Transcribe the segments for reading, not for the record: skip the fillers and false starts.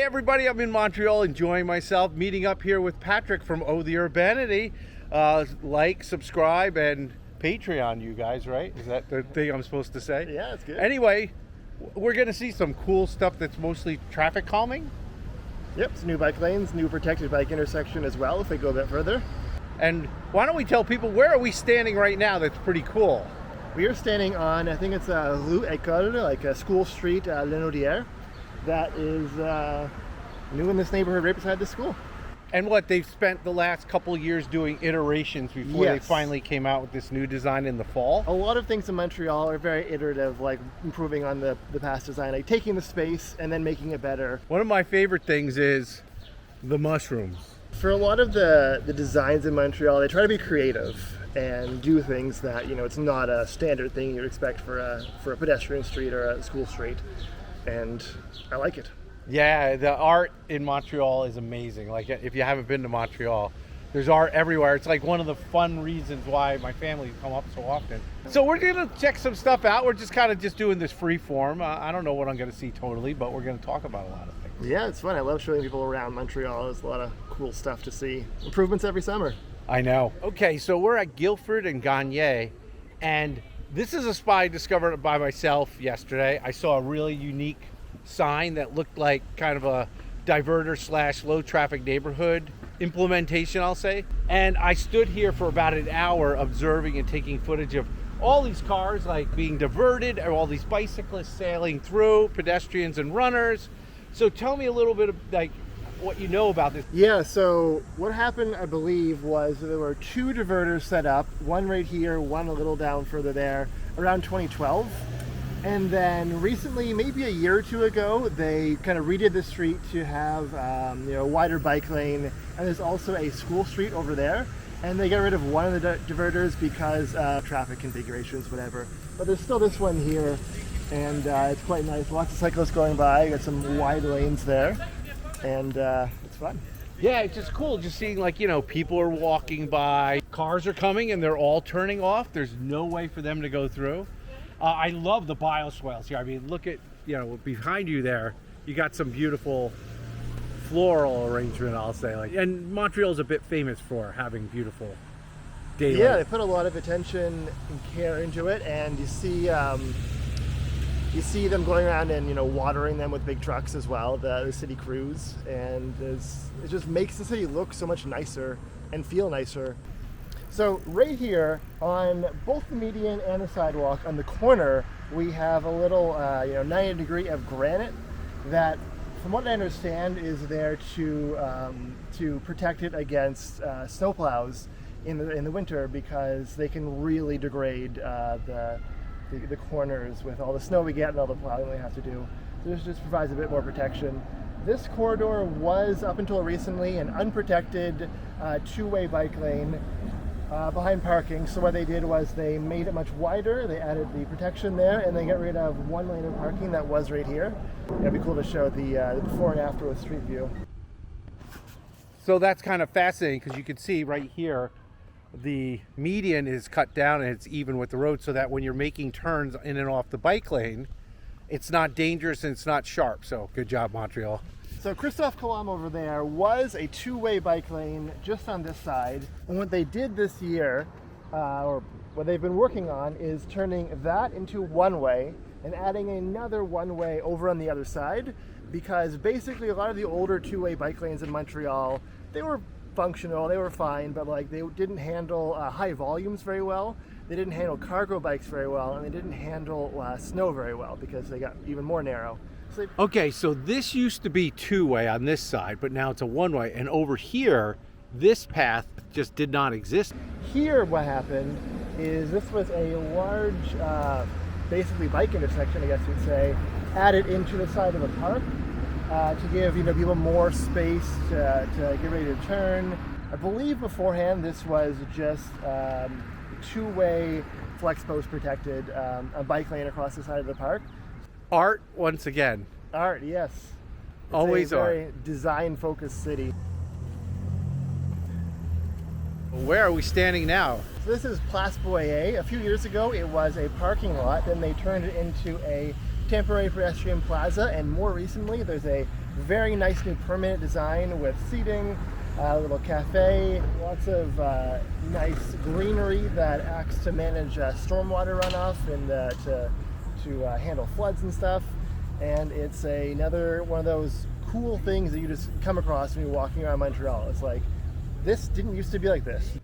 Hey everybody, I'm in Montreal enjoying myself, meeting up here with Patrick from the Urbanity. Like, subscribe, and Patreon, you guys, right? Is that the thing I'm supposed to say? Yeah, it's good. Anyway, we're going to see some cool stuff that's mostly traffic calming. Yep, some new bike lanes, new protected bike intersection as well if they go a bit further. And why don't we tell people, where are we standing right now that's pretty cool? We are standing on, I think it's Rue École, like a school street, Lenaudière, that is new in this neighborhood right beside the school. And what, they've spent the last couple years doing iterations before they finally came out with this new design in the fall. A lot of things in Montreal are very iterative, like improving on the past design, like taking the space and then making it better. One of my favorite things is the mushrooms. For a lot of the designs in Montreal, they try to be creative and do things that, you know, it's not a standard thing you'd expect for a pedestrian street or a school street. And I like it. Yeah, the art in Montreal is amazing. Like, if you haven't been to Montreal, there's art everywhere. It's like one of the fun reasons why my family come up so often. So we're gonna check some stuff out. We're just kind of doing this free form. I don't know what I'm gonna see totally, but we're gonna talk about a lot of things. Yeah, it's fun. I love showing people around Montreal. There's a lot of cool stuff to see. Improvements every summer. I know. Okay, so we're at Guilford and Gagné, and this is a spot I discovered by myself yesterday. I saw a really unique sign that looked like kind of a diverter slash low traffic neighborhood implementation, I'll say. And I stood here for about an hour observing and taking footage of all these cars like being diverted, or all these bicyclists sailing through, pedestrians and runners. So tell me a little bit of like what you know about this. Yeah, so what happened, I believe, was there were two diverters set up, one right here, one a little down further there, around 2012. And then recently, maybe a year or two ago, they kind of redid the street to have a wider bike lane, and there's also a school street over there. And they got rid of one of the diverters because traffic configurations, whatever. But there's still this one here, and it's quite nice. Lots of cyclists going by. Got some wide lanes there, and it's fun. Yeah, it's just cool just seeing, like, you know, people are walking by, cars are coming, and they're all turning off. There's no way for them to go through. I love the Bioswales here. I mean, look at, you know, behind you there, you got some beautiful floral arrangement, I'll say. Like, and Montreal's a bit famous for having beautiful daylight. Yeah, they put a lot of attention and care into it, and you see them going around and, you know, watering them with big trucks as well, the city crews, and it just makes the city look so much nicer and feel nicer. So right here on both the median and the sidewalk on the corner, we have a little 90 degree of granite that, from what I understand, is there to protect it against snowplows in the winter, because they can really degrade the corners with all the snow we get and all the plowing we have to do. So this just provides a bit more protection. This corridor was, up until recently, an unprotected two-way bike lane behind parking. So what they did was they made it much wider, they added the protection there, and they got rid of one lane of parking that was right here. It'd be cool to show the before and after with street view. So that's kind of fascinating, because you can see right here the median is cut down and it's even with the road, so that when you're making turns in and off the bike lane, it's not dangerous and it's not sharp. So good job, Montreal. So Christophe Colomb over there was a two-way bike lane just on this side. And what they did this year, or what they've been working on, is turning that into one-way and adding another one-way over on the other side, because basically a lot of the older two-way bike lanes in Montreal, they were functional, they were fine, but like they didn't handle high volumes very well. They didn't handle cargo bikes very well, and they didn't handle snow very well because they got even more narrow. Okay, so this used to be two-way on this side, but now it's a one-way. And over here, this path just did not exist. Here, what happened is this was a large, basically bike intersection, I guess you'd say, added into the side of the park to give people more space to get ready to turn. I believe beforehand this was just two-way flex post protected a bike lane across the side of the park. Art once again. Art, yes. It's always a art. very design-focused city. Where are we standing now? So this is Place Boyer. A few years ago, it was a parking lot. Then they turned it into a temporary pedestrian plaza, and more recently, there's a Very nice new permanent design with seating, a little cafe, lots of nice greenery that acts to manage stormwater runoff and to handle floods and stuff. And it's another one of those cool things that you just come across when you're walking around Montreal. It's like, this didn't used to be like this.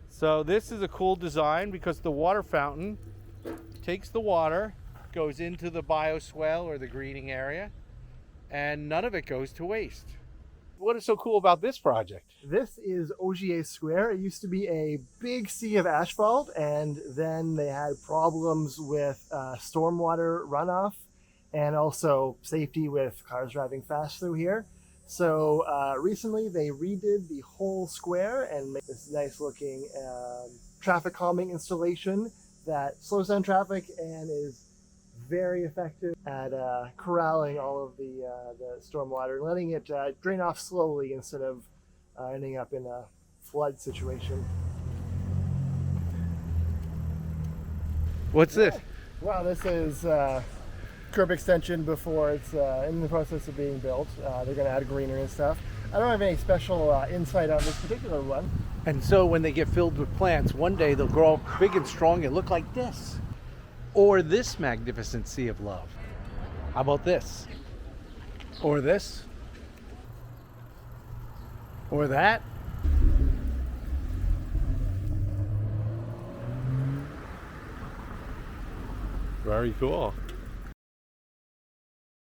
So this is a cool design because the water fountain takes the water, goes into the bioswale or the greening area, and none of it goes to waste. What is so cool about this project? This is Augier Square. It used to be a big sea of asphalt, and then they had problems with stormwater runoff and also safety with cars driving fast through here. So recently they redid the whole square and made this nice looking traffic calming installation that slows down traffic and is very effective at corralling all of the stormwater and letting it drain off slowly instead of ending up in a flood situation. What's this? Well, this is curb extension before it's in the process of being built. They're going to add greenery and stuff. I don't have any special insight on this particular one. And so when they get filled with plants, one day they'll grow up big and strong and look like this. Or this magnificent sea of love. How about this? Or this? Or that? Very cool.